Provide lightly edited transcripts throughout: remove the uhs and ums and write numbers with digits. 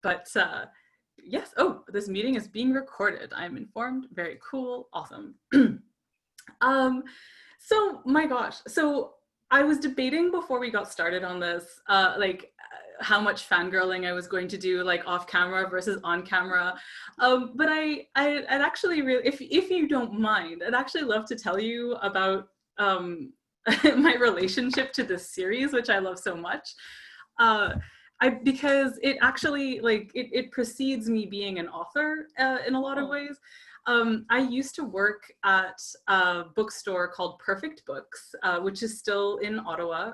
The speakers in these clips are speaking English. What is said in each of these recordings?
But yes, oh, this meeting is being recorded. I'm informed. Very cool. Awesome. So my gosh, so I was debating before we got started on this, how much fangirling I was going to do, like off camera versus on camera. But I'd actually really, if you don't mind, I'd actually love to tell you about my relationship to this series, which I love so much. Because it actually, like, it precedes me being an author in a lot of ways. I used to work at a bookstore called Perfect Books, which is still in Ottawa.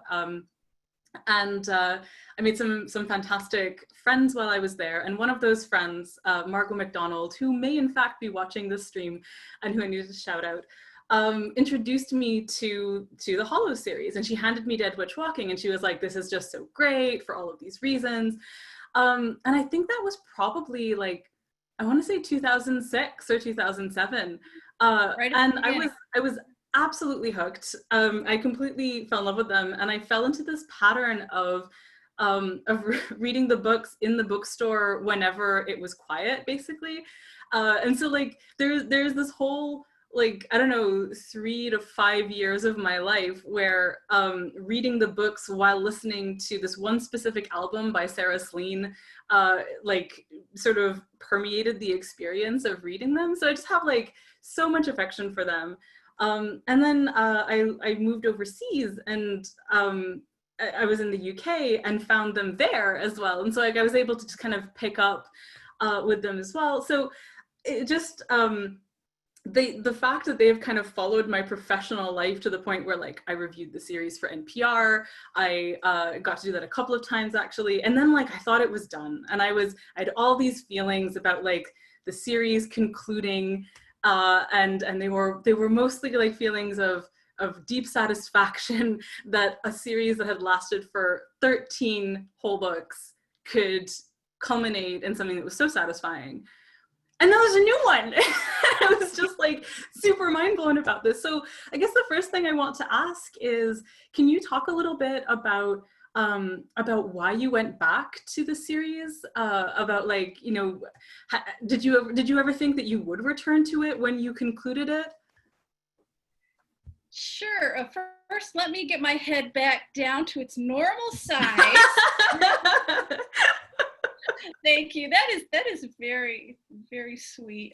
And I made some fantastic friends while I was there. And one of those friends, Margot McDonald, who may in fact be watching this stream and who I needed to shout out, introduced me to the Hollow series. And she handed me Dead Witch Walking, and she was like, this is just so great for all of these reasons. And I think that was probably like, I want to say 2006 or 2007. Right. And I was absolutely hooked. I completely fell in love with them, and I fell into this pattern of reading the books in the bookstore whenever it was quiet, basically. And so like there's this whole, like, I don't know, 3 to 5 years of my life where reading the books while listening to this one specific album by Sarah Slean like sort of permeated the experience of reading them. So I just have like so much affection for them. And then I moved overseas, and I was in the UK and found them there as well. And so like I was able to just kind of pick up with them as well. So it just, the fact that they've kind of followed my professional life to the point where like I reviewed the series for NPR, I got to do that a couple of times actually, and then like I thought it was done, and I had all these feelings about like the series concluding, and they were mostly like feelings of deep satisfaction that a series that had lasted for 13 whole books could culminate in something that was so satisfying. And then there's a new one. I was just like super mind blown about this. So I guess the first thing I want to ask is, can you talk a little bit about why you went back to the series? About like, you know, did you ever think that you would return to it when you concluded it? Sure. First, let me get my head back down to its normal size. Thank you. That is very, very sweet.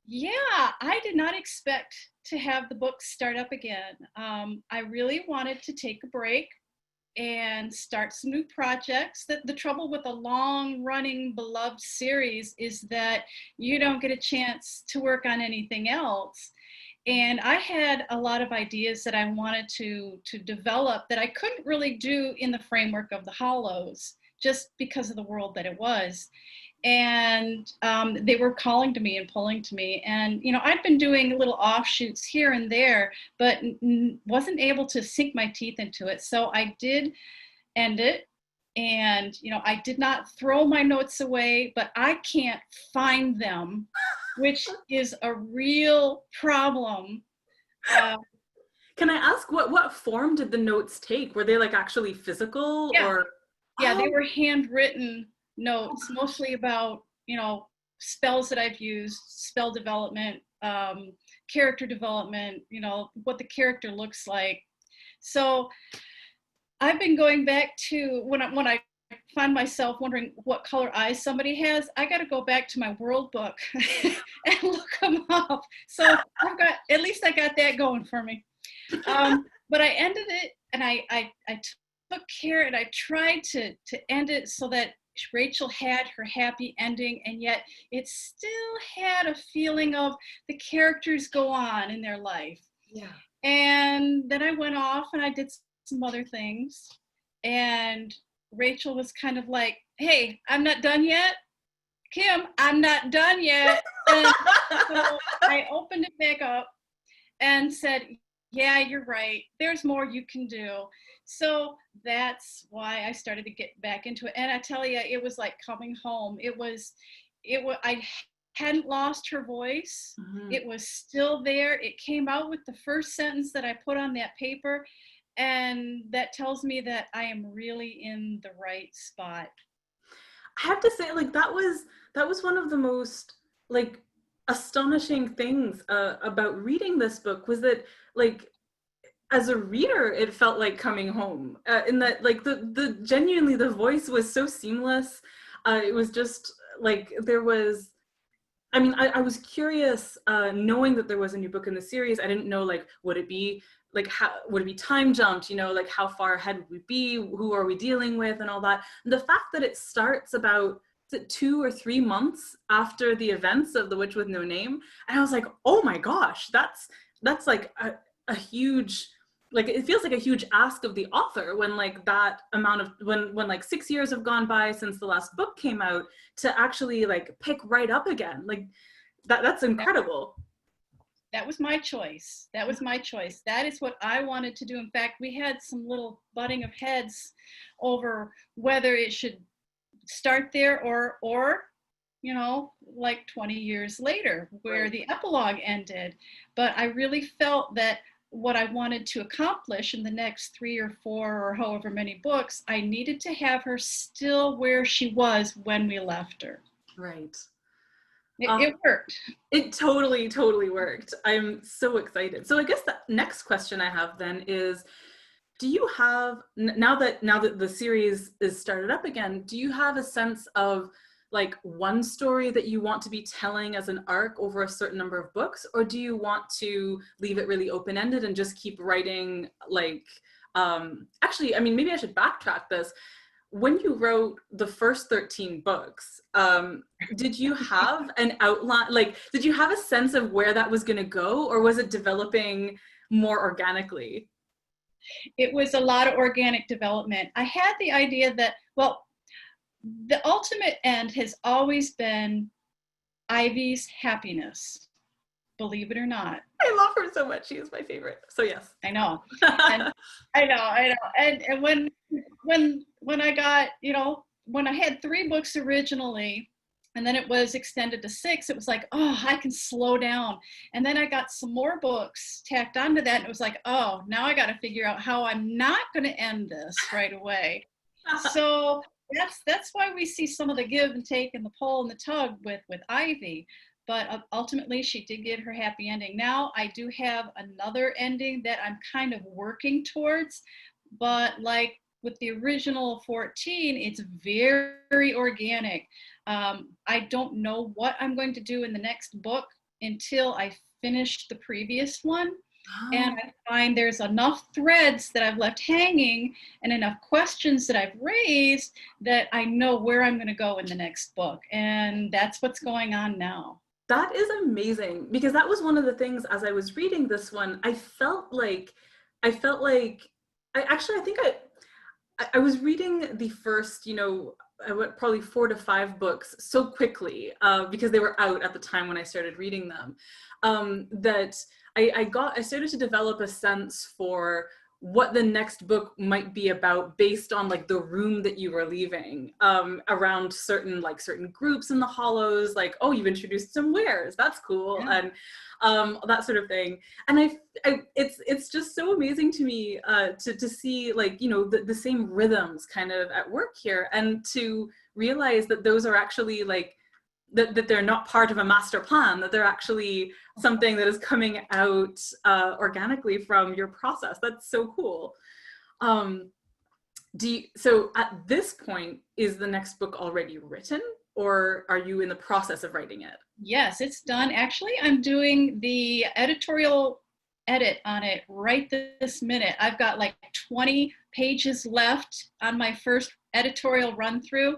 Yeah, I did not expect to have the book start up again. I really wanted to take a break and start some new projects. The trouble with a long-running beloved series is that you don't get a chance to work on anything else. And I had a lot of ideas that I wanted to develop that I couldn't really do in the framework of the Hollows, just because of the world that it was. And they were calling to me and pulling to me. And, you know, I'd been doing little offshoots here and there, but wasn't able to sink my teeth into it. So I did end it. And, you know, I did not throw my notes away, but I can't find them, which is a real problem. Can I ask what form did the notes take? Were they like actually physical? Yeah. Or Yeah, they were handwritten notes, mostly about, you know, spells that I've used, spell development, character development, you know, what the character looks like. So I've been going back to when I find myself wondering what color eyes somebody has, I got to go back to my world book and look them up. So I've got, at least I got that going for me. But I ended it, and I took care, and I tried to end it so that Rachel had her happy ending, and yet it still had a feeling of the characters go on in their life. Yeah. And then I went off and I did some other things, and Rachel was kind of like, hey, I'm not done yet. Kim, I'm not done yet. And so I opened it back up and said, yeah, you're right. There's more you can do. So that's why I started to get back into it. And I tell you, it was like coming home. I hadn't lost her voice. Mm-hmm. It was still there. It came out with the first sentence that I put on that paper. And that tells me that I am really in the right spot. I have to say, like, that was one of the most like astonishing things about reading this book was that, like, as a reader, it felt like coming home. In that, like, the genuinely the voice was so seamless. It was just like there was. I mean, I was curious, knowing that there was a new book in the series. I didn't know, like, would it be like how would it be time jumped? You know, like how far ahead would we be? Who are we dealing with, and all that. And the fact that it starts about, is it 2 or 3 months after the events of The Witch with No Name, and I was like, oh my gosh, that's like a huge, like, it feels like a huge ask of the author when, like, that amount of when like 6 years have gone by since the last book came out to actually like pick right up again, like that's incredible. That was my choice. That was my choice. That is what I wanted to do. In fact, we had some little butting of heads over whether it should start there or you know, like 20 years later, where Right. the epilogue ended. But I really felt that what I wanted to accomplish in the next 3 or 4 or however many books, I needed to have her still where she was when we left her. Right. It worked. It totally worked. I'm so excited. So I guess the next question I have then is, do you have, now that the series is started up again, do you have a sense of like one story that you want to be telling as an arc over a certain number of books, or do you want to leave it really open-ended and just keep writing, like, actually, I mean, maybe I should backtrack this. When you wrote the first 13 books, did you have an outline, like, did you have a sense of where that was going to go, or was it developing more organically? It was a lot of organic development. I had the idea that, well, the ultimate end has always been Ivy's happiness, believe it or not. I love her so much. She is my favorite. So yes. I know. And I know. And when I got, you know, when I had 3 books originally, and then it was extended to 6, it was like, oh, I can slow down. And then I got some more books tacked onto that, and it was like, oh, now I got to figure out how I'm not going to end this right away. So that's why we see some of the give and take and the pull and the tug with Ivy. But ultimately, she did get her happy ending. Now I do have another ending that I'm kind of working towards, but like with the original 14, it's very organic. I don't know what I'm going to do in the next book until I finish the previous one. And I find there's enough threads that I've left hanging and enough questions that I've raised that I know where I'm going to go in the next book. And that's what's going on now. That is amazing, because that was one of the things as I was reading this one, I felt like I think I was reading the first, you know, I went probably 4 to 5 books so quickly, because they were out at the time when I started reading them, that I started to develop a sense for what the next book might be about based on like the room that you were leaving, around certain groups in the hollows, like, oh, you've introduced some wares, that's cool. Yeah. And that sort of thing. And it's just so amazing to me, to see, like, you know, the same rhythms kind of at work here, and to realize that those are actually like that they're not part of a master plan, that they're actually something that is coming out, organically from your process. That's so cool. So at this point, is the next book already written, or are you in the process of writing it? Yes, it's done. Actually, I'm doing the editorial edit on it right this minute. I've got like 20 pages left on my first editorial run through,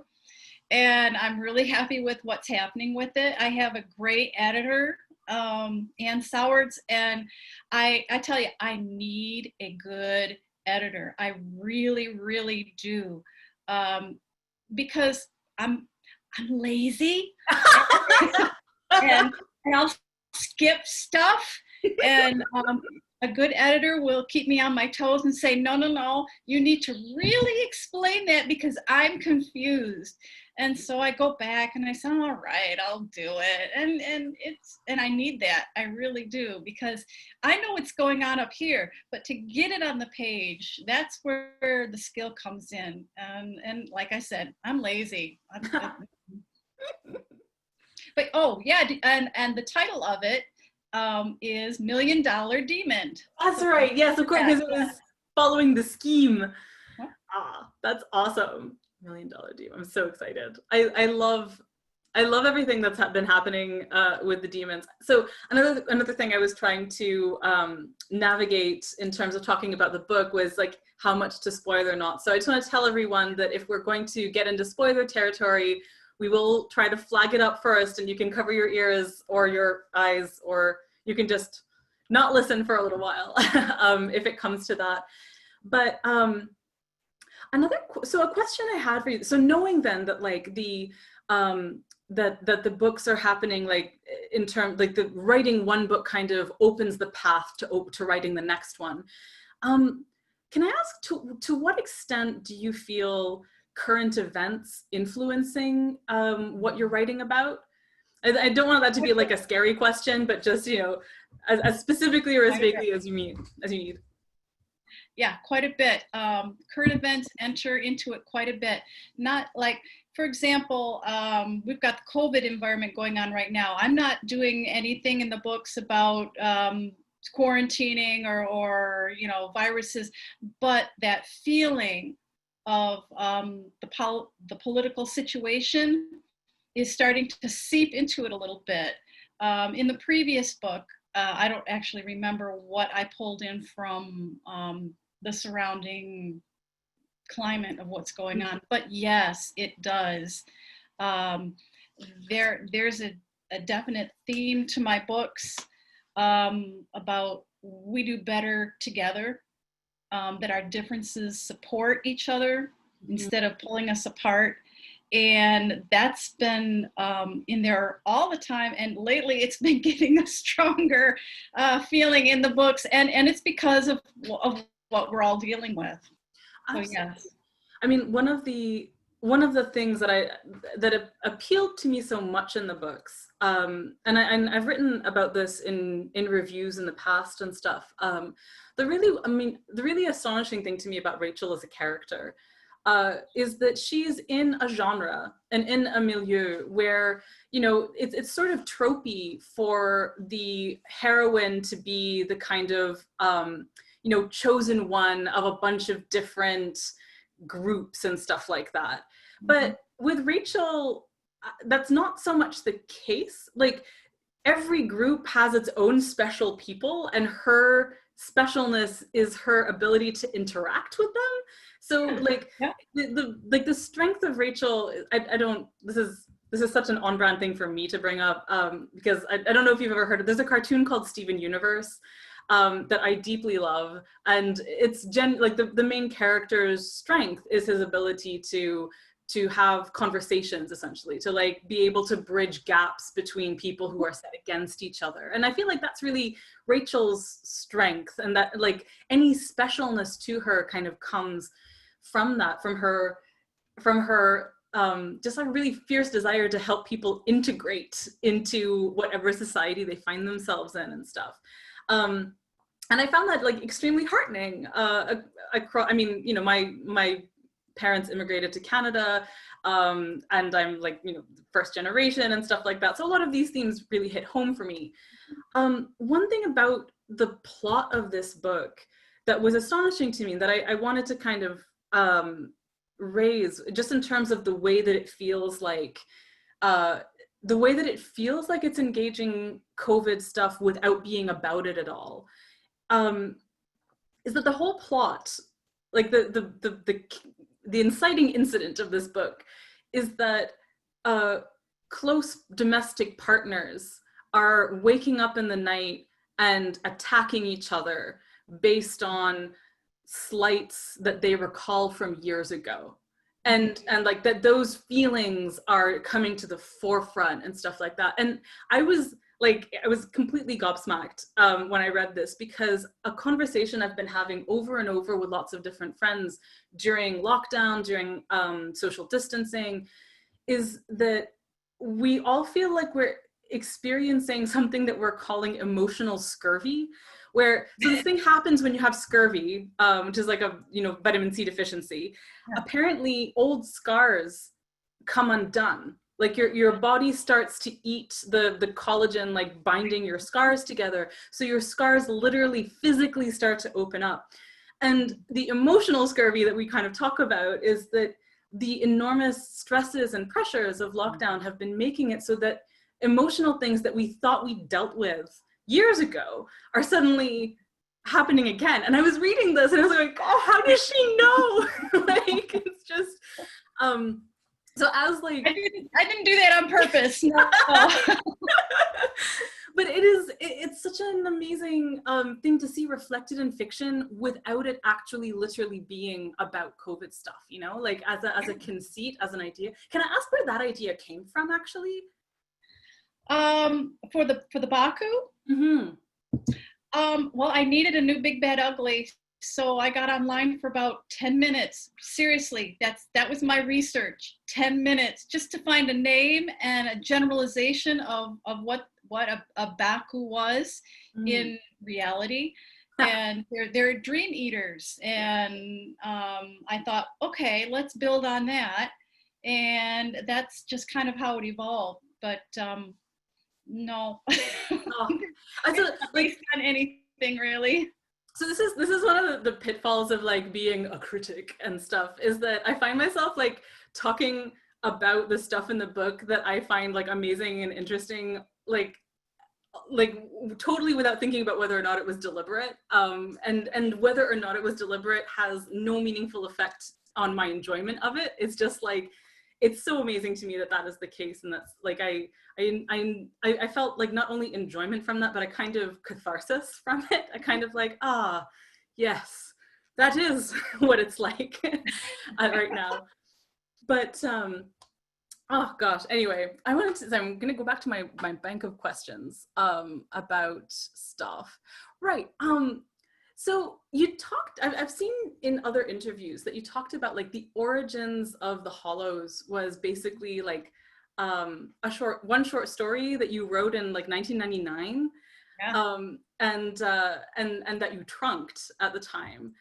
and I'm really happy with what's happening with it. I have a great editor, Ann Sowards, and I tell you, I need a good editor. I really do, because I'm lazy and I'll skip stuff, and a good editor will keep me on my toes and say, no, no, no, you need to really explain that because I'm confused. And so I go back and I say, all right, I'll do it. And I need that. I really do, because I know what's going on up here, but to get it on the page, that's where the skill comes in. And like I said, I'm lazy. But oh yeah, and the title of it is $1 Million Demon. That's right. Yes, of course, because it was following the scheme. Ah, that's awesome. $1 Million Demon. I'm so excited. I love everything that's been happening with the demons. So another thing I was trying to navigate in terms of talking about the book was like how much to spoil or not. So I just want to tell everyone that if we're going to get into spoiler territory, we will try to flag it up first, and you can cover your ears or your eyes, or you can just not listen for a little while if it comes to that. But so a question I had for you, so knowing then that like the that the books are happening like in terms like the writing one book kind of opens the path to writing the next one. Can I ask to what extent do you feel current events influencing what you're writing about? I don't want that to be like a scary question, but just, you know, as specifically or as vaguely as you need. Yeah, quite a bit. Current events enter into it quite a bit. Not like, for example, we've got the COVID environment going on right now. I'm not doing anything in the books about quarantining or you know, viruses, but that feeling of the political situation is starting to seep into it a little bit. In the previous book, I don't actually remember what I pulled in from the surrounding climate of what's going on, but yes, it does. There's a definite theme to my books about we do better together, that our differences support each other instead of pulling us apart. And that's been in there all the time. And lately it's been getting a stronger feeling in the books. And it's because of what we're all dealing with. So, yes. I mean, one of the things that appealed to me so much in the books, and I've written about this in reviews in the past and stuff. The really astonishing thing to me about Rachel as a character is that she's in a genre and in a milieu where, you know, it's sort of tropey for the heroine to be the kind of, you know, chosen one of a bunch of different groups and stuff like that. But with Rachel, that's not so much the case. Like, every group has its own special people, and her specialness is her ability to interact with them. So like the strength of Rachel, I don't, this is such an on-brand thing for me to bring up, because I don't know if you've ever heard of, there's a cartoon called Steven Universe that I deeply love, and it's like the main character's strength is his ability to have conversations, essentially, to like be able to bridge gaps between people who are set against each other. And I feel like that's really Rachel's strength, and that like any specialness to her kind of comes from that, from her just a really fierce desire to help people integrate into whatever society they find themselves in and stuff. And I found that like extremely heartening. I mean, you know, my parents immigrated to Canada, and I'm like, you know, first generation and stuff like that. So a lot of these themes really hit home for me. One thing about the plot of this book that was astonishing to me that I wanted to kind of raise, just in terms of the way that it feels like, it's engaging COVID stuff without being about it at all, is that the whole plot, like the inciting incident of this book is that close domestic partners are waking up in the night and attacking each other based on slights that they recall from years ago. And like that those feelings are coming to the forefront and stuff like that. And I was like, I was completely gobsmacked when I read this, because a conversation I've been having over and over with lots of different friends during lockdown, during social distancing, is that we all feel like we're experiencing something that we're calling emotional scurvy, where, so this thing happens when you have scurvy, which is like a, you know, vitamin C deficiency. Yeah. Apparently old scars come undone. Like your body starts to eat the collagen, like binding your scars together. So your scars literally physically start to open up. And the emotional scurvy that we kind of talk about is that the enormous stresses and pressures of lockdown have been making it so that emotional things that we thought we dealt with years ago are suddenly happening again. And I was reading this and I was like, oh, how does she know? Like, it's just, so as like, I didn't do that on purpose. No. But it's such an amazing thing to see reflected in fiction without it actually literally being about COVID stuff, you know, like as a conceit, as an idea. Can I ask where that idea came from, actually? For the Baku? Mm-hmm. Well, I needed a new Big Bad Ugly, so I got online for about 10 minutes. Seriously, that was my research. 10 minutes just to find a name and a generalization of what a Baku was in reality. And they're dream eaters. And I thought, okay, let's build on that. And that's just kind of how it evolved. But no. Oh, It's not based on anything really. so this is one of the pitfalls of like being a critic and stuff, is that I find myself like talking about the stuff in the book that I find like amazing and interesting, like totally without thinking about whether or not it was deliberate, and whether or not it was deliberate has no meaningful effect on my enjoyment of it. It's just like, it's so amazing to me that that is the case, and that's like I felt like not only enjoyment from that, but a kind of catharsis from it. I kind of like, yes, that is what it's like right now. But oh gosh, anyway, I'm gonna go back to my bank of questions about stuff. Right. So you talked, I've seen in other interviews that you talked about like the origins of the Hollows was basically like one short story that you wrote in like 1999, Yeah. and that you trunked at the time.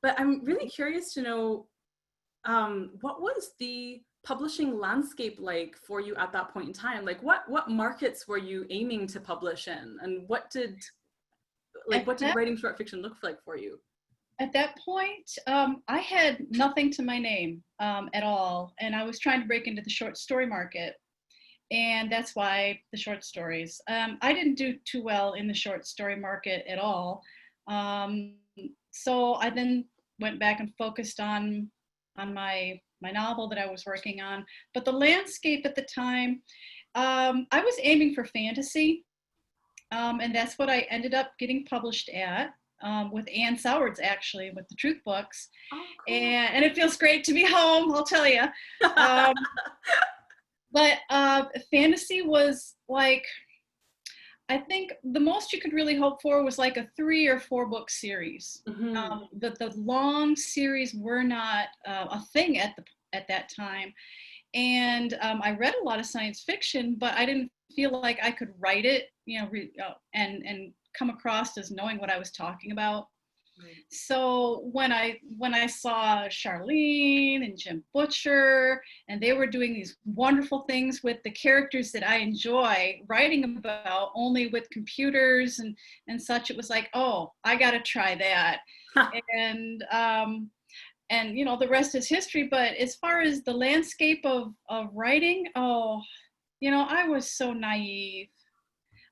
But I'm really curious to know, what was the publishing landscape like for you at that point in time? Like what markets were you aiming to publish in, and what did writing short fiction look like for you? At that point, I had nothing to my name at all, and I was trying to break into the short story market, and that's why the short stories. I didn't do too well in the short story market at all, so I then went back and focused on my novel that I was working on. But the landscape at the time, I was aiming for fantasy, and that's what I ended up getting published at. With Ann Sowards, actually, with the Truth Books. Oh, cool. And it feels great to be home, I'll tell you. But fantasy was like, I think the most you could really hope for was like a 3 or 4 book series. Mm-hmm. The long series were not a thing at that time. And I read a lot of science fiction, but I didn't feel like I could write it, and come across as knowing what I was talking about. Right. So when I saw Charlene and Jim Butcher, and they were doing these wonderful things with the characters that I enjoy writing about, only with computers and such, it was like, oh, I got to try that. And the rest is history. But as far as the landscape of writing, I was so naive.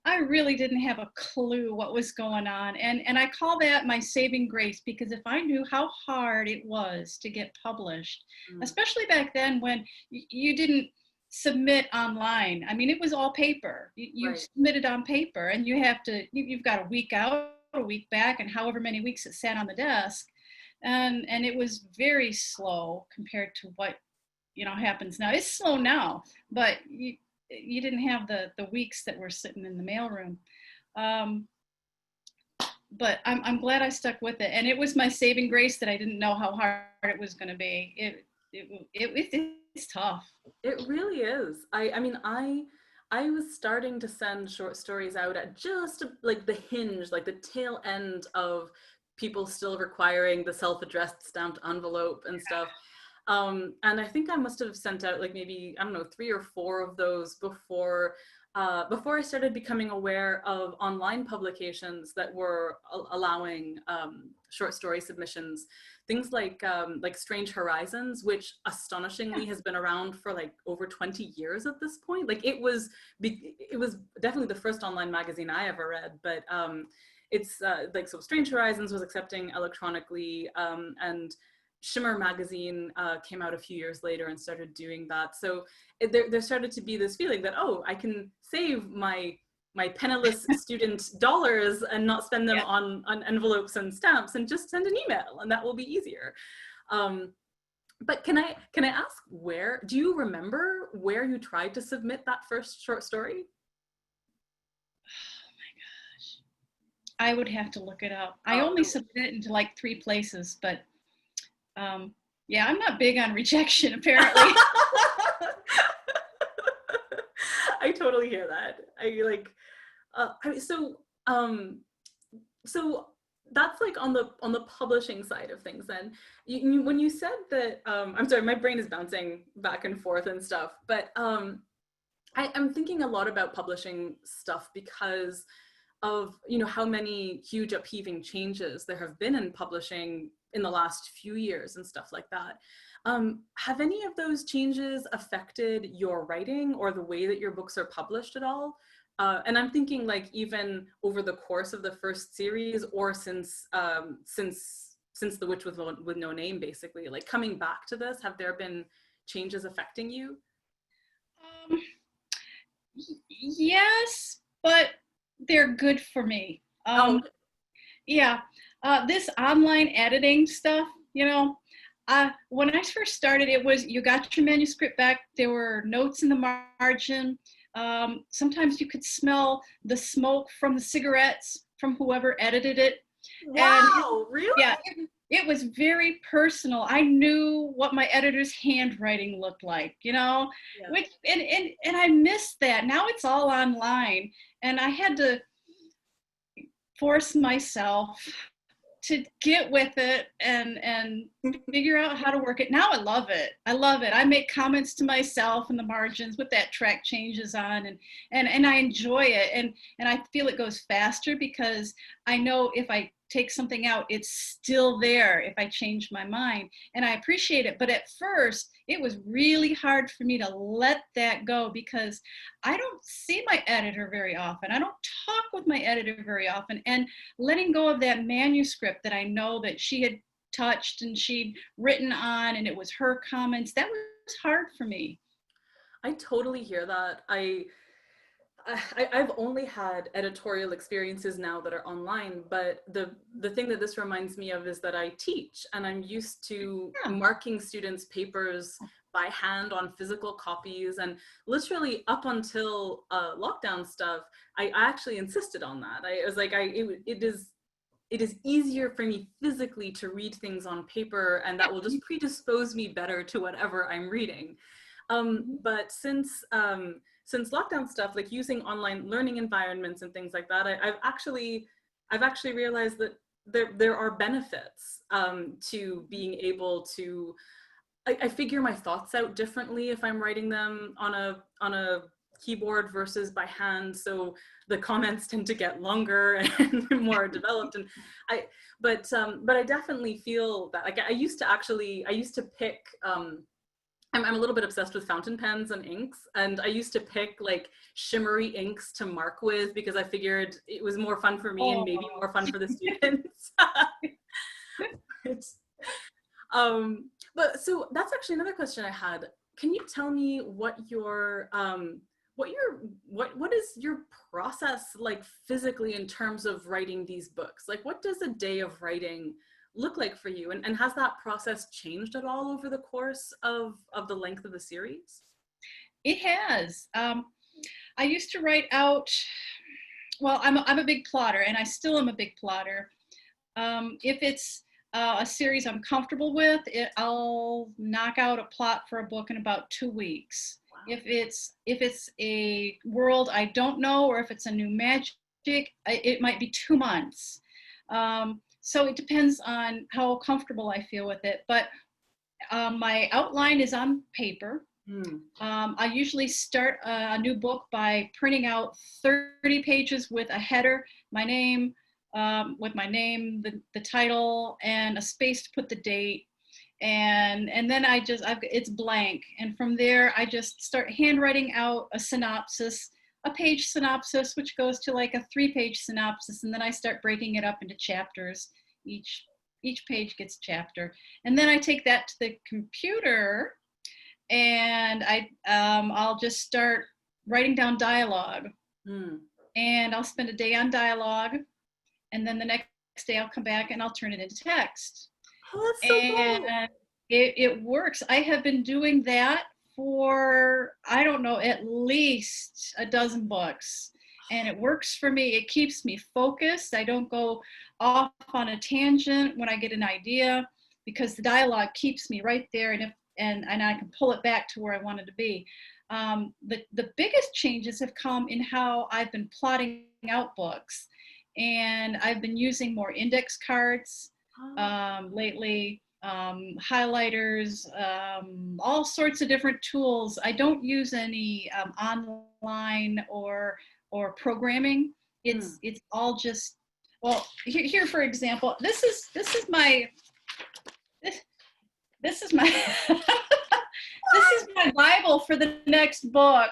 I really didn't have a clue what was going on. And I call that my saving grace, because if I knew how hard it was to get published, especially back then when you didn't submit online. I mean, it was all paper. You right. Submitted on paper, and you've got a week out, a week back, and however many weeks it sat on the desk. And it was very slow compared to what happens now. It's slow now, but you didn't have the weeks that were sitting in the mailroom. Um, but I'm glad I stuck with it, and it was my saving grace that I didn't know how hard it was going to be. It's tough. It really is. I mean, I was starting to send short stories out at just like the hinge, like the tail end of people still requiring the self-addressed stamped envelope and stuff. And I think I must have sent out like maybe, I don't know, 3 or 4 of those before I started becoming aware of online publications that were allowing short story submissions. Things like Strange Horizons, which astonishingly has been around for like over 20 years at this point. Like it was definitely the first online magazine I ever read, but it's like, so Strange Horizons was accepting electronically, and Shimmer magazine came out a few years later and started doing that. So there started to be this feeling that, oh, I can save my penniless student dollars and not spend them Yeah. on envelopes and stamps, and just send an email, and that will be easier. But can I ask, do you remember where you tried to submit that first short story? Oh my gosh. I would have to look it up. I Oh, only no. submitted it into like 3 places, but yeah, I'm not big on rejection apparently. I totally hear that. I like, um, so that's like on the publishing side of things. Then when you said that, I'm sorry, my brain is bouncing back and forth and stuff, but I'm thinking a lot about publishing stuff because of, how many huge upheaving changes there have been in publishing in the last few years and stuff like that. Have any of those changes affected your writing or the way that your books are published at all? And I'm thinking like even over the course of the first series, or since The Witch with No Name, basically, like coming back to this, have there been changes affecting you? Um, yes, but they're good for me. Oh, Yeah, this online editing stuff, when I first started, it was you got your manuscript back, there were notes in the margin. Sometimes you could smell the smoke from the cigarettes from whoever edited it. And wow, really? yeah, it was very personal. I knew what my editor's handwriting looked like, Yeah. which and I missed that. Now it's all online, and I had to force myself to get with it and figure out how to work it. Now I love it. I love it. I make comments to myself in the margins with that track changes on, and I enjoy it, and I feel it goes faster because I know if I take something out, it's still there if I change my mind, and I appreciate it. But at first it was really hard for me to let that go because I don't see my editor very often. I don't talk with my editor very often, and letting go of that manuscript that I know that she had touched and she'd written on, and it was her comments, that was hard for me. I totally hear that. I've only had editorial experiences now that are online, but the thing that this reminds me of is that I teach, and I'm used to Yeah. marking students' papers by hand on physical copies, and literally up until lockdown stuff, I actually insisted on that. I was like, it is easier for me physically to read things on paper, and that will just predispose me better to whatever I'm reading. But since lockdown stuff, like using online learning environments and things like that, I've actually realized that there are benefits to being able to. I figure my thoughts out differently if I'm writing them on a keyboard versus by hand, so the comments tend to get longer and more developed. And but I definitely feel that, like, I used to pick. I'm a little bit obsessed with fountain pens and inks, and I used to pick like shimmery inks to mark with because I figured it was more fun for me and maybe Oh, more fun for the students. But so that's actually another question I had. Can you tell me what is your process like physically in terms of writing these books? Like, what does a day of writing look like for you? And has that process changed at all over the course of the length of the series? it has. I used to write out, well, I'm a big plotter, and I still am a big plotter. If it's a series I'm comfortable with, I'll knock out a plot for a book in about 2 weeks. Wow. If it's a world I don't know, or if it's a new magic, it might be 2 months. So it depends on how comfortable I feel with it. But my outline is on paper. I usually start a new book by printing out 30 pages with a header, my name, the title, and a space to put the date. And then it's blank. And from there, I just start handwriting out a synopsis, a page synopsis, which goes to like a 3-page synopsis. And then I start breaking it up into chapters. Each page gets a chapter. And then I take that to the computer, and I'll just start writing down dialogue. And I'll spend a day on dialogue, and then the next day I'll come back and I'll turn it into text. Oh, that's so cool. It works. I have been doing that for, I don't know, at least a dozen books. And it works for me. It keeps me focused. I don't go off on a tangent when I get an idea, because the dialogue keeps me right there, and I can pull it back to where I wanted to be. The biggest changes have come in how I've been plotting out books. And I've been using more index cards lately, highlighters, all sorts of different tools. I don't use any online or programming. It's all just, well, here for example, this is my this is my this is my Bible for the next book.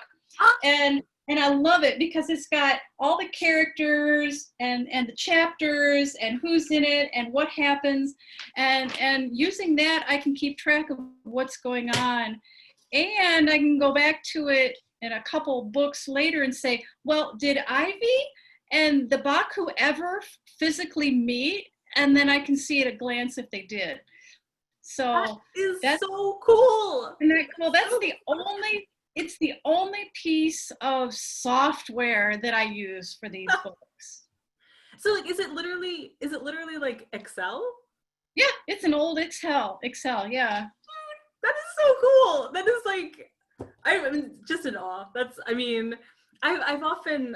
And I love it because it's got all the characters and the chapters and who's in it and what happens. And using that, I can keep track of what's going on. And I can go back to it in a couple books later and say, well, did Ivy and the Baku ever physically meet? And then I can see at a glance if they did. So that's so cool. Isn't that cool? It's the only piece of software that I use for these books. So like, is it literally like Excel? Yeah, it's an old Excel, yeah. Dude, that is so cool. That is like, I'm just in awe. I've often,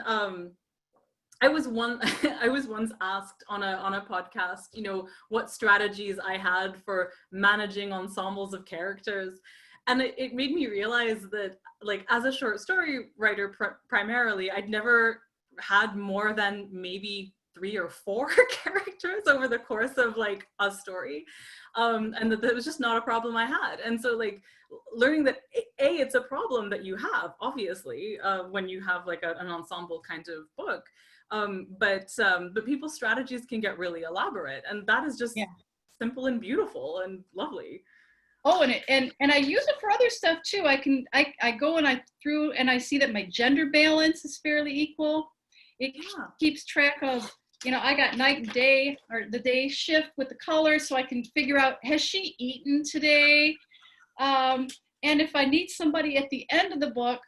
I was once asked on a podcast, what strategies I had for managing ensembles of characters. And it made me realize that, like, as a short story writer, primarily, I'd never had more than maybe 3 or 4 characters over the course of like a story. And that was just not a problem I had. And so like learning that it's a problem that you have, obviously, when you have like an ensemble kind of book. But people's strategies can get really elaborate, and that is just simple and beautiful and lovely. Oh, and I use it for other stuff too. I go and I see that my gender balance is fairly equal. It keeps track of, I got night and day, or the day shift with the color, so I can figure out, has she eaten today? And if I need somebody at the end of the book,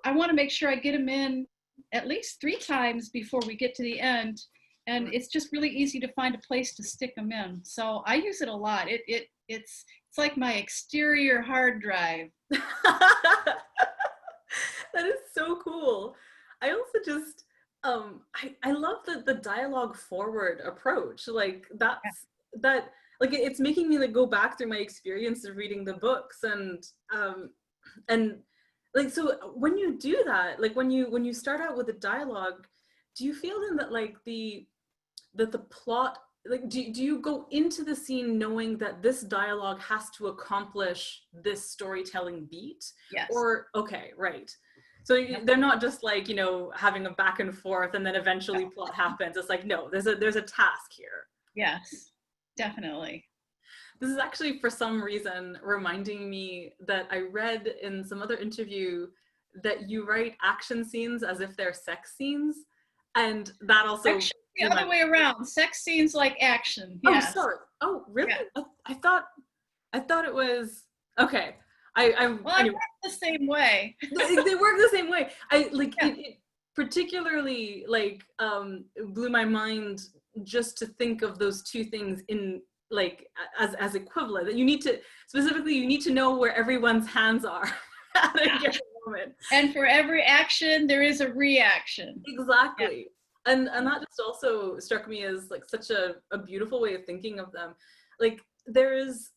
I want to make sure I get them in at least 3 times before we get to the end. And it's just really easy to find a place to stick them in. So I use it a lot. It's like my exterior hard drive. That is so cool. I also just, I love the dialogue forward approach. Like that, like it's making me like go back through my experience of reading the books, and like, so when you do that, like when you start out with a dialogue, do you feel then that like the plot, like do you go into the scene knowing that this dialogue has to accomplish this storytelling beat? Yes. Or okay, right. So they're not just like, having a back and forth and then eventually plot happens. It's like, no, there's a task here. Yes, definitely. This is actually, for some reason, reminding me that I read in some other interview that you write action scenes as if they're sex scenes. And that also... Actually, the other way around. Sex scenes like action. Yes. Oh, sorry. Oh, really? Yeah. I thought it was... Okay. Well, I anyway, work the same way. they work the same way. I like Yeah. it particularly like blew my mind just to think of those two things in like as equivalent. That you need to specifically you need to know where everyone's hands are at a given moment. And for every action, there is a reaction. Yeah. Exactly. And that just also struck me as like such a beautiful way of thinking of them. Like there's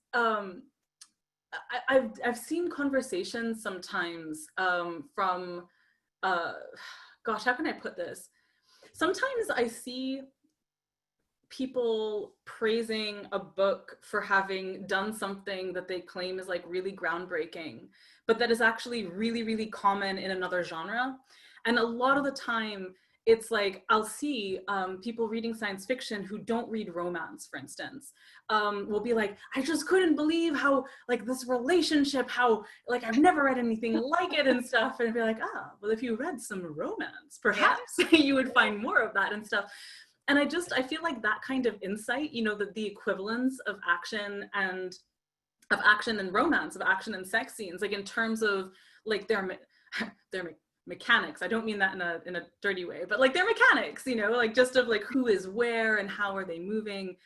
I've seen conversations sometimes from gosh, how can I put this? Sometimes I see people praising a book for having done something that they claim is like really groundbreaking, but that is actually really, really common in another genre. And a lot of the time, it's like I'll see people reading science fiction who don't read romance, for instance, will be like, I just couldn't believe how like this relationship, how like I've never read anything like it and stuff. And be like, ah, well, if you read some romance, perhaps you would find more of that and stuff. And I feel like that kind of insight, you know, that the equivalence of action and romance, of action and sex scenes, like in terms of like their mechanics. I don't mean that in a dirty way, but like their mechanics, you know, like just of like who is where and how are they moving.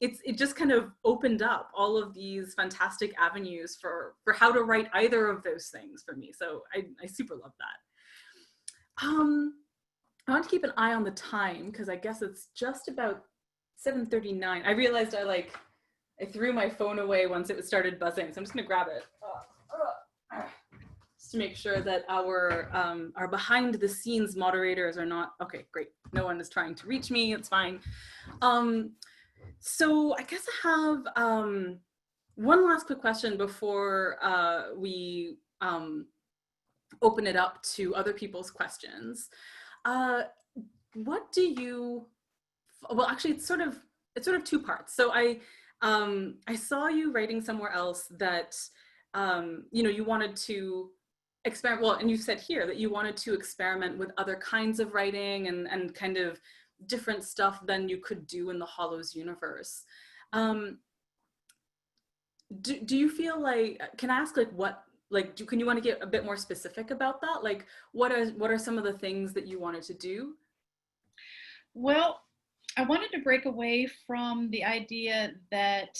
It just kind of opened up all of these fantastic avenues for how to write either of those things for me. So I super love that. I want to keep an eye on the time because I guess it's just about 7:39. I realized I threw my phone away once it started buzzing, so I'm just gonna grab it just to make sure that our behind the scenes moderators are not okay. Great, no one is trying to reach me. It's fine. So I guess I have one last quick question before we open it up to other people's questions. What do you, well, actually it's sort of two parts. So I saw you writing somewhere else that, you know, you wanted to experiment, well, and you said here that you wanted to experiment with other kinds of writing and kind of different stuff than you could do in the Hollows universe. Do you feel like, can I ask like what, like, can you want to get a bit more specific about that? Like, what are some of the things that you wanted to do? Well, I wanted to break away from the idea that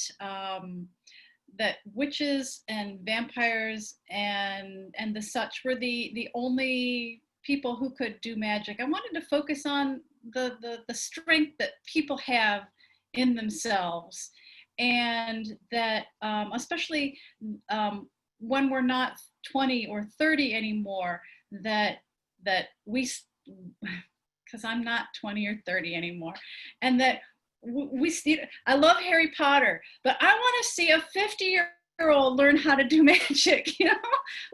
that witches and vampires and the such were the only people who could do magic. I wanted to focus on the strength that people have in themselves, and that especially when we're not 20 or 30 anymore, that we, because I'm not 20 or 30 anymore, and that we see, I love Harry Potter, but I want to see a 50-year-old learn how to do magic. You know,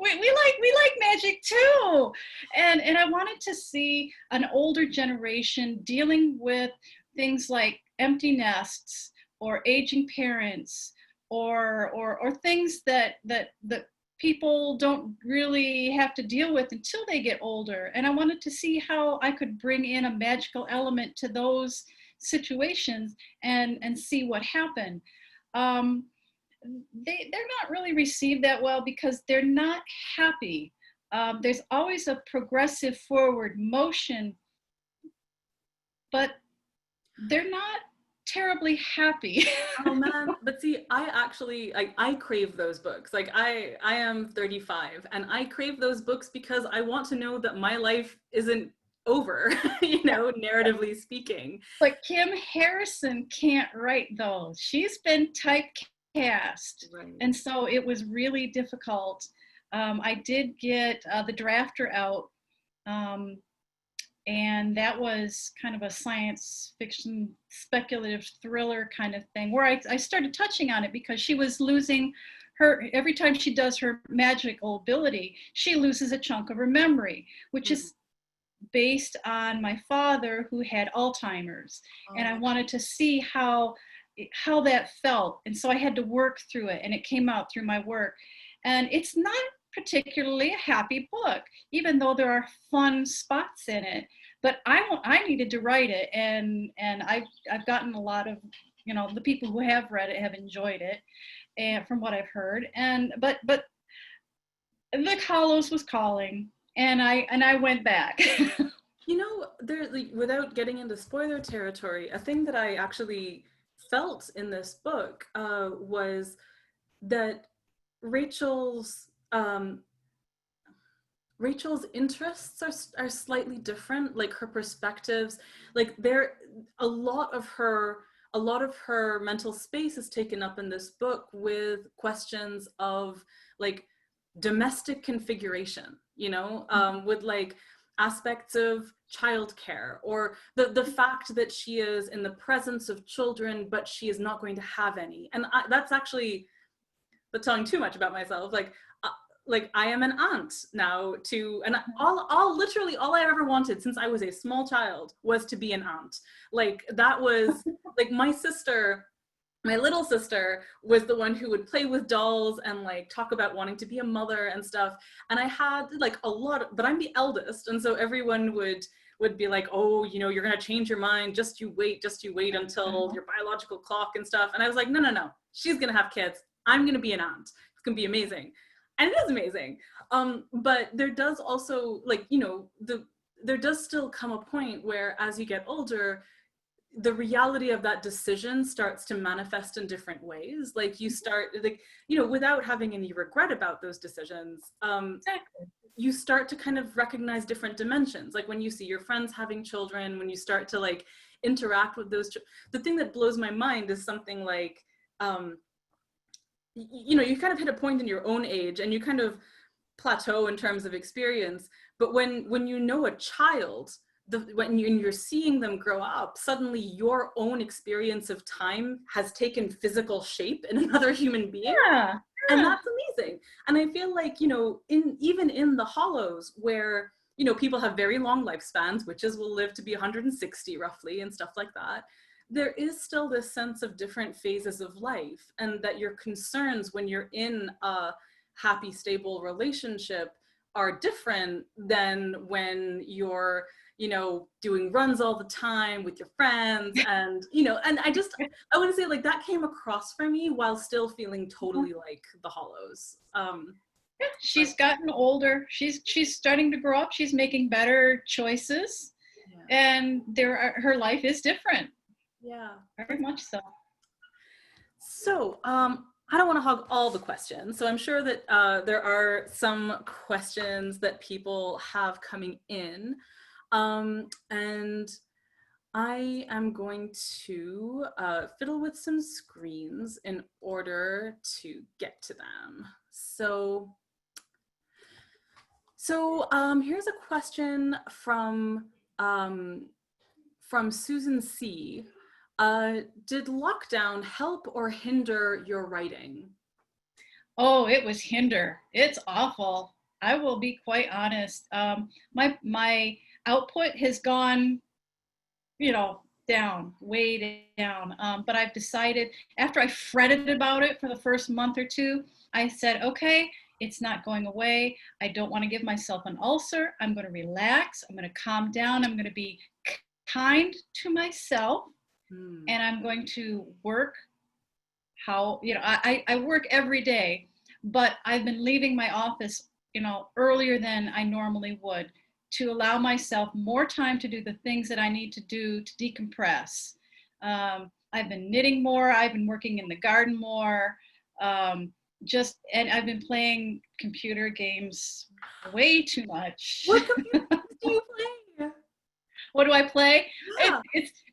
we like magic too, and I wanted to see an older generation dealing with things like empty nests or aging parents or things that people don't really have to deal with until they get older. And I wanted to see how I could bring in a magical element to those situations and see what happened. They're not really received that well because they're not happy. There's always a progressive forward motion, but they're not terribly happy. Oh man, but see, I actually I crave those books. Like I am 35 and I crave those books because I want to know that my life isn't over, you know, narratively speaking. But Kim Harrison can't write those. She's been typecast. Right. And so it was really difficult. I did get the drafter out, and that was kind of a science fiction, speculative thriller kind of thing, where I started touching on it because she was losing her, every time she does her magical ability, she loses a chunk of her memory, which is based on my father who had Alzheimer's. And I wanted to see how that felt. And so I had to work through it, and it came out through my work. And it's not particularly a happy book, even though there are fun spots in it. But I needed to write it, and I've gotten a lot of, you know, the people who have read it have enjoyed it, and from what I've heard. And but the Hollows was calling, and I went back. You know, there, like, without getting into spoiler territory, a thing that I actually felt in this book was that Rachel's Rachel's interests are slightly different, like her perspectives, like there a lot of her a lot of her mental space is taken up in this book with questions of like domestic configuration, you know, with like aspects of childcare or the fact that she is in the presence of children, but she is not going to have any. And that's actually but telling too much about myself. Uh, like I am an aunt now to, and all literally all I ever wanted since I was a small child was to be an aunt. Like that was like my little sister was the one who would play with dolls and like talk about wanting to be a mother and stuff. And I had like a lot of, but I'm the eldest. And so everyone would be like, oh, you know, you're going to change your mind. Just you wait until your biological clock and stuff. And I was like, no, no, no, she's going to have kids. I'm going to be an aunt. It's going to be amazing. And it is amazing. But there does also like, you know, there does still come a point where as you get older, the reality of that decision starts to manifest in different ways. Like you start like, you know, without having any regret about those decisions, Exactly. you start to kind of recognize different dimensions. Like when you see your friends having children, when you start to like interact with those, the thing that blows my mind is something like, you know, you kind of hit a point in your own age and you kind of plateau in terms of experience. But when you know a child, when you're seeing them grow up, suddenly your own experience of time has taken physical shape in another human being. Yeah. And that's amazing. And I feel like, you know, even in the Hollows where, you know, people have very long lifespans, witches will live to be 160 roughly and stuff like that, there is still this sense of different phases of life, and that your concerns when you're in a happy, stable relationship are different than when you're, you know, doing runs all the time with your friends. And, you know, and I want to say like that came across for me while still feeling totally like the Hollows. Yeah, she's gotten older. She's starting to grow up. She's making better choices, Yeah. and her life is different. Yeah. Very much so. So, I don't want to hog all the questions. So I'm sure that there are some questions that people have coming in. And I am going to fiddle with some screens in order to get to them. So here's a question from Susan C. Did lockdown help or hinder your writing? Oh, it was hinder. It's awful. I will be quite honest. My output has gone, you know, down, way down. But I've decided after I fretted about it for the first month or two, I said, okay, it's not going away. I don't want to give myself an ulcer. I'm going to relax. I'm going to calm down. I'm going to be kind to myself, and I'm going to work how, you know, I work every day, but I've been leaving my office, you know, earlier than I normally would to allow myself more time to do the things that I need to do to decompress. I've been knitting more. I've been working in the garden more. And I've been playing computer games way too much. What computer games do you play? What do I play? Yeah.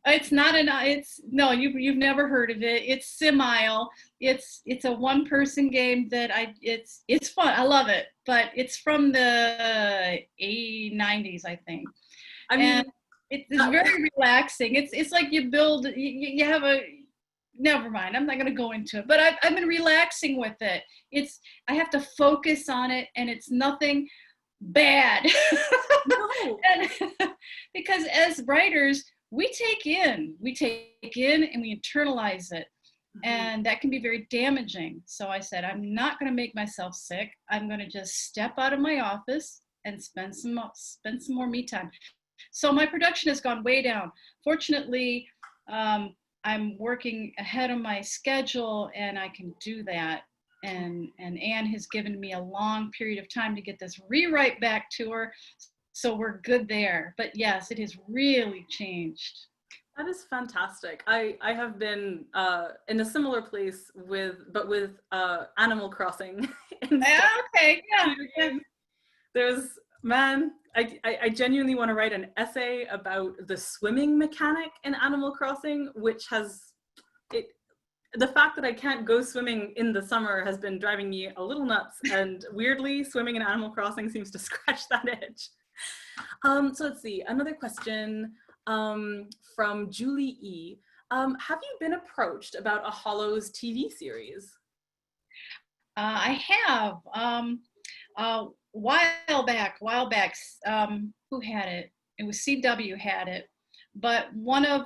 It's not an it's no, you've never heard of it. It's Simile. It's a one person game that it's fun. I love it, but it's from the 90s, I think. I mean, And it's very relaxing. It's like you build you have a never mind. I'm not going to go into it, but I've been relaxing with it. I have to focus on it, and it's nothing bad. no. And because as writers, we take in and we internalize it. And that can be very damaging. So I said, I'm not going to make myself sick. I'm going to just step out of my office and spend some more me time. So my production has gone way down. Fortunately, I'm working ahead of my schedule, and I can do that. and Anne has given me a long period of time to get this rewrite back to her. So we're good there. But yes, it has really changed. That is fantastic. I have been in a similar place with Animal Crossing instead. Okay, yeah, yeah. There's man, I genuinely want to write an essay about the swimming mechanic in Animal Crossing, which has it. The fact that I can't go swimming in the summer has been driving me a little nuts, and weirdly, swimming in Animal Crossing seems to scratch that itch. So let's see, another question from Julie E. Have you been approached about a Hollows TV series? I have. While back, who had it? It was CW had it. But one of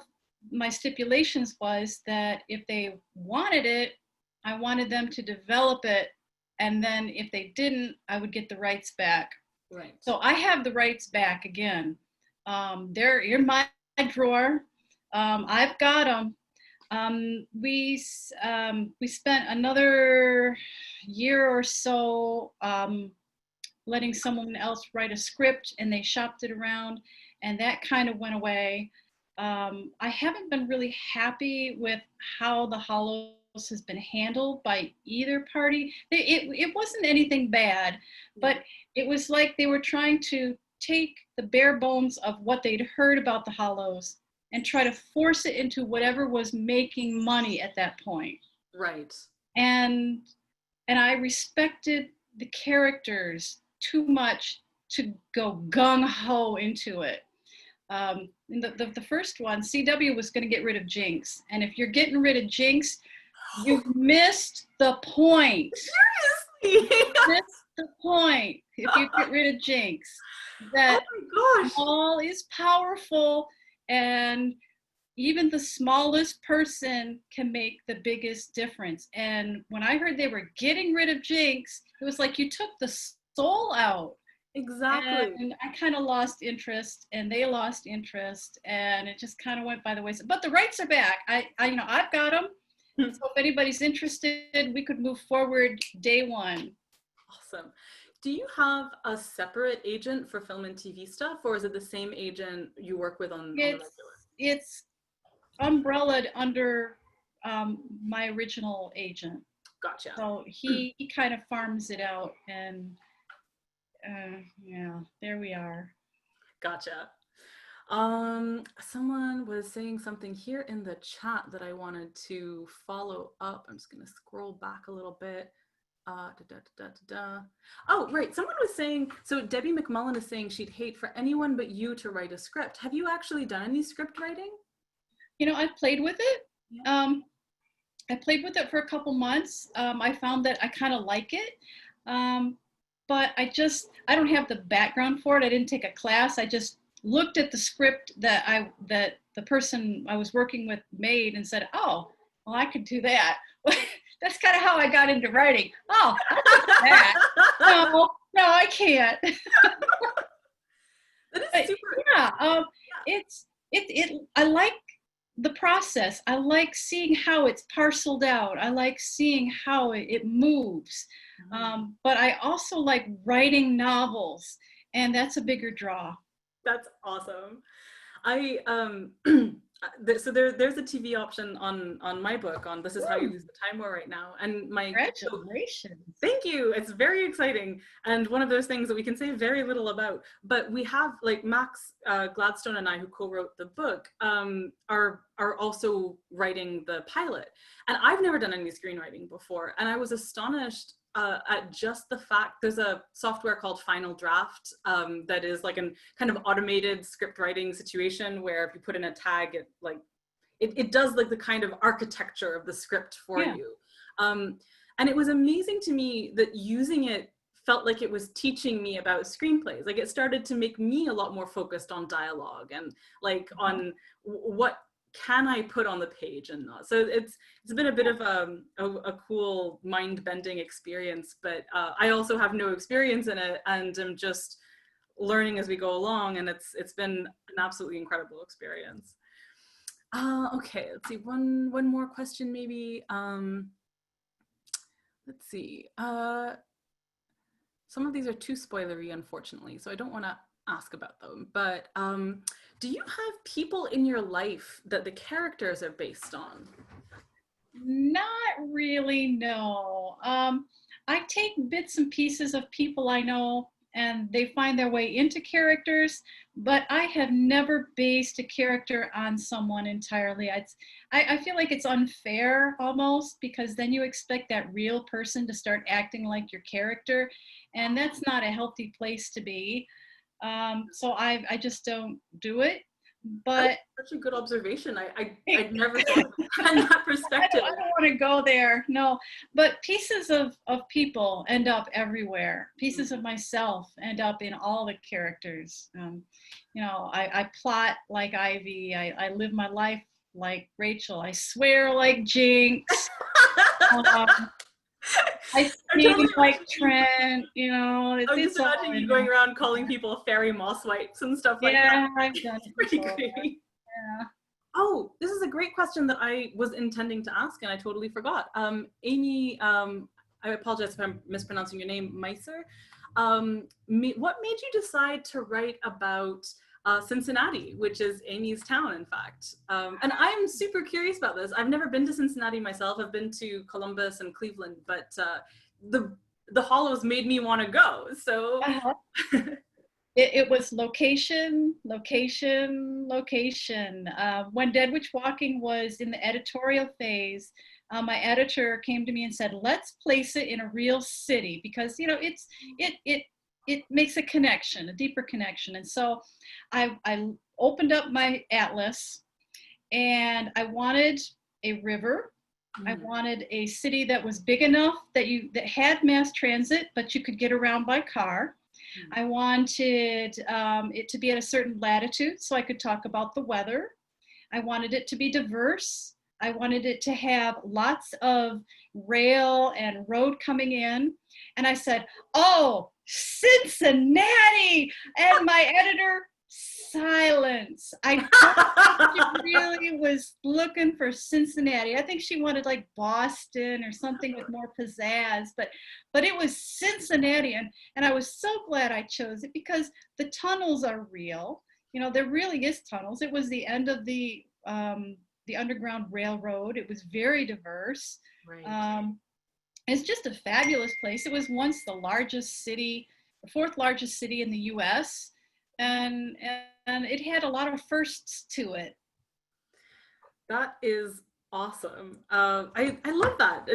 my stipulations was that if they wanted it, I wanted them to develop it. And then if they didn't, I would get the rights back. Right. So I have the rights back again. They're in my drawer. I've got them. We spent another year or so letting someone else write a script, and they shopped it around, and that kind of went away. I haven't been really happy with how the Hollows has been handled by either party. It wasn't anything bad, but it was like they were trying to take the bare bones of what they'd heard about the Hollows and try to force it into whatever was making money at that point. Right. And I respected the characters too much to go gung-ho into it. The first one, CW was going to get rid of Jinx. And if you're getting rid of Jinx, you missed the point. Seriously? You missed the point if you get rid of Jinx. That oh my gosh. all is powerful, and even the smallest person can make the biggest difference. And when I heard they were getting rid of Jinx, it was like you took the soul out. Exactly. And I kind of lost interest, and they lost interest, and it just kind of went by the wayside. But the rights are back. I've got them. So if anybody's interested, we could move forward day one. Awesome. Do you have a separate agent for film and TV stuff, or is it the same agent you work with on the regular? It's umbrellaed under my original agent. Gotcha. So he kind of farms it out, and yeah, there we are. Gotcha. Someone was saying something here in the chat that I wanted to follow up. I'm just going to scroll back a little bit. Oh, right. Someone was saying, so Debbie McMullen is saying she'd hate for anyone but you to write a script. Have you actually done any script writing? I've played with it. Yeah. I played with it for a couple months. I found that I kind of like it. But I don't have the background for it. I didn't take a class. I just looked at the script that the person I was working with made and said, oh, well, I could do that. That's kind of how I got into writing. Oh, I'll do that. No, I can't. That is super. Yeah, I like the process. I like seeing how it's parceled out. I like seeing how it moves. But I also like writing novels, and that's a bigger draw. That's awesome. So there's a TV option on my book on This Is How You Lose the Time War right now, and Congratulations. Thank you. It's very exciting, and one of those things that we can say very little about. But we have, like, Max Gladstone and I, who co-wrote the book, are also writing the pilot, and I've never done any screenwriting before, and I was astonished at just the fact there's a software called Final Draft that is like an kind of automated script writing situation where if you put in a tag, it does like the kind of architecture of the script for you. And it was amazing to me that using it felt like it was teaching me about screenplays. Like, it started to make me a lot more focused on dialogue and like on what can I put on the page and not. So it's been a bit of a cool mind-bending experience, but I also have no experience in it and I'm just learning as we go along, and it's been an absolutely incredible experience. Okay, let's see, one more question maybe. let's see. Some of these are too spoilery, unfortunately, so I don't want to ask about them. But do you have people in your life that the characters are based on? Not really, no. I take bits and pieces of people I know and they find their way into characters, but I have never based a character on someone entirely. I feel like it's unfair almost because then you expect that real person to start acting like your character, and that's not a healthy place to be. So I just don't do it. That's But such a good observation. I'd never thought of it from that perspective. I don't want to go there. No, but pieces of people end up everywhere. Pieces of myself end up in all the characters. I plot like Ivy. I live my life like Rachel. I swear like Jinx. Um, I I'm sing totally like imagining, Trent. I'm just It's all imagining you in going there. around calling people fairy moss whites and stuff like that. Yeah, I've done it Pretty before. great. Yeah. Oh, this is a great question that I was intending to ask and I totally forgot. Amy, I apologize if I'm mispronouncing your name, Meiser. What made you decide to write about Cincinnati, which is Amy's town, in fact? And I'm super curious about this. I've never been to Cincinnati myself. I've been to Columbus and Cleveland, but the Hollows made me want to go. So Uh-huh. It was location, location, location. When Dead Witch Walking was in the editorial phase, my editor came to me and said, "Let's place it in a real city because it makes a connection, a deeper connection." And so, I opened up my atlas, and I wanted a river. I wanted a city that was big enough that had mass transit, but you could get around by car. I wanted it to be at a certain latitude so I could talk about the weather. I wanted it to be diverse. I wanted it to have lots of rail and road coming in. And I said, "Oh, Cincinnati!" And my editor, silence. I don't think she really was looking for Cincinnati. I think she wanted like Boston or something with more pizzazz, but it was Cincinnati, and I was so glad I chose it because the tunnels are real. There really is tunnels. It was the end of the Underground Railroad. It was very diverse. right. It's just a fabulous place. It was once the largest city, the fourth largest city in the U.S., and it had a lot of firsts to it. That is awesome. I love that.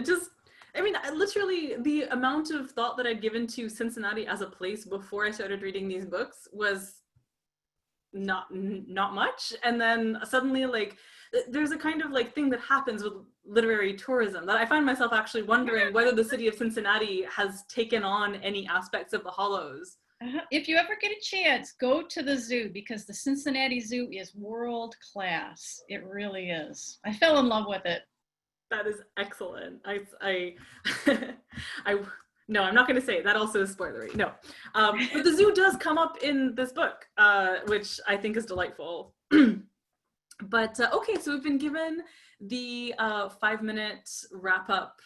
Literally the amount of thought that I'd given to Cincinnati as a place before I started reading these books was not much. And then suddenly, like, there's a kind of like thing that happens with literary tourism that I find myself actually wondering whether the city of Cincinnati has taken on any aspects of the Hollows. If you ever get a chance, go to the zoo because the Cincinnati Zoo is world class. It really is. I fell in love with it. That is excellent. I no, I'm not going to say it. That also is spoilery. No, but the zoo does come up in this book, which I think is delightful. But okay, so we've been given the 5-minute wrap up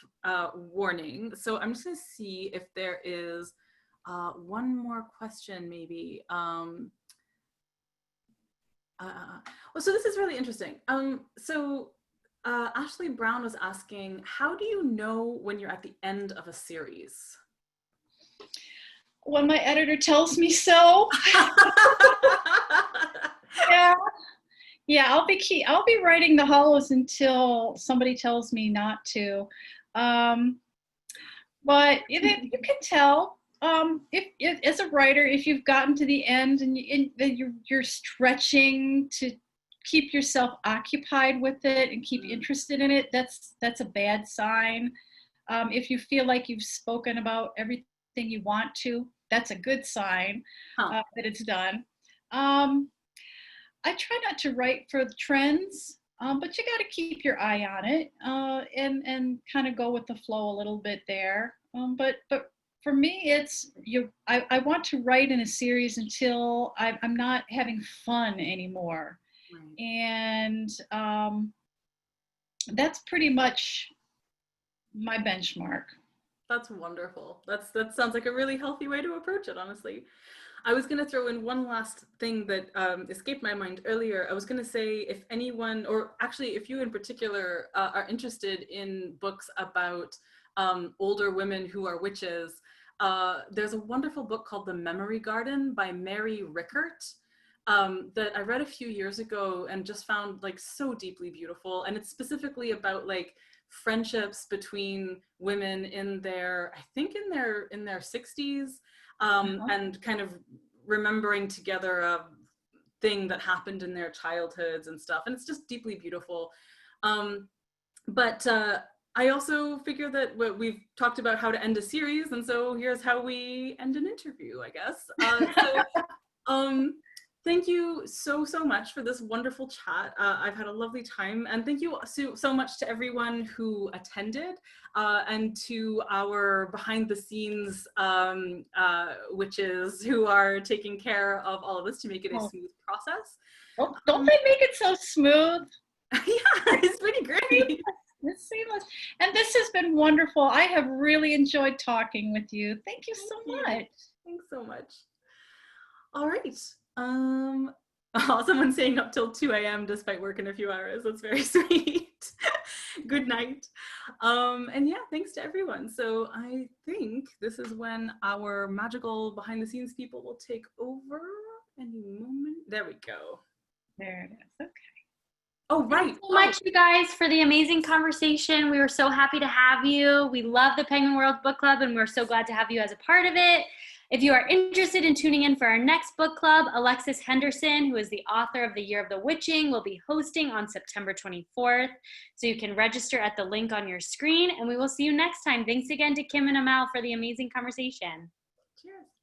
warning. So I'm just going to see if there is one more question, maybe. Well, so this is really interesting. Ashley Brown was asking, how do you know when you're at the end of a series? When my editor tells me so. Yeah. Yeah, I'll be writing the Hollows until somebody tells me not to. But you can tell if as a writer, if you've gotten to the end and you're stretching to keep yourself occupied with it and keep interested in it, that's a bad sign. If you feel like you've spoken about everything you want to, that's a good sign that it's done. I try not to write for the trends, but you got to keep your eye on it and kind of go with the flow a little bit there. But for me, it's I want to write in a series until I'm not having fun anymore, right. And that's pretty much my benchmark. That's wonderful. That sounds like a really healthy way to approach it, honestly. I was going to throw in one last thing that escaped my mind earlier. I was going to say if anyone, or actually if you in particular are interested in books about older women who are witches, there's a wonderful book called The Memory Garden by Mary Rickert that I read a few years ago and just found like so deeply beautiful. And it's specifically about like friendships between women in their, I think in their 60s, and kind of remembering together a thing that happened in their childhoods and stuff. And it's just deeply beautiful. But I also figure that we've talked about how to end a series, and so here's how we end an interview, I guess. Thank you so much for this wonderful chat. I've had a lovely time, and thank you so much to everyone who attended, and to our behind the scenes witches who are taking care of all of this to make it a smooth process. Don't they make it so smooth? Yeah, it's pretty great. It's seamless. And this has been wonderful. I have really enjoyed talking with you. Thank you so much. Thanks so much. All right. Someone's staying up till 2 a.m. despite working a few hours. That's very sweet. Good night. And yeah, thanks to everyone. So I think this is when our magical behind the scenes people will take over any moment. There we go. There it is. Okay. Oh, right. Thanks so much, you guys, for the amazing conversation. We were so happy to have you. We love the Penguin World Book Club, and we're so glad to have you as a part of it. If you are interested in tuning in for our next book club, Alexis Henderson, who is the author of The Year of the Witching, will be hosting on September 24th. So you can register at the link on your screen, and we will see you next time. Thanks again to Kim and Amal for the amazing conversation. Cheers.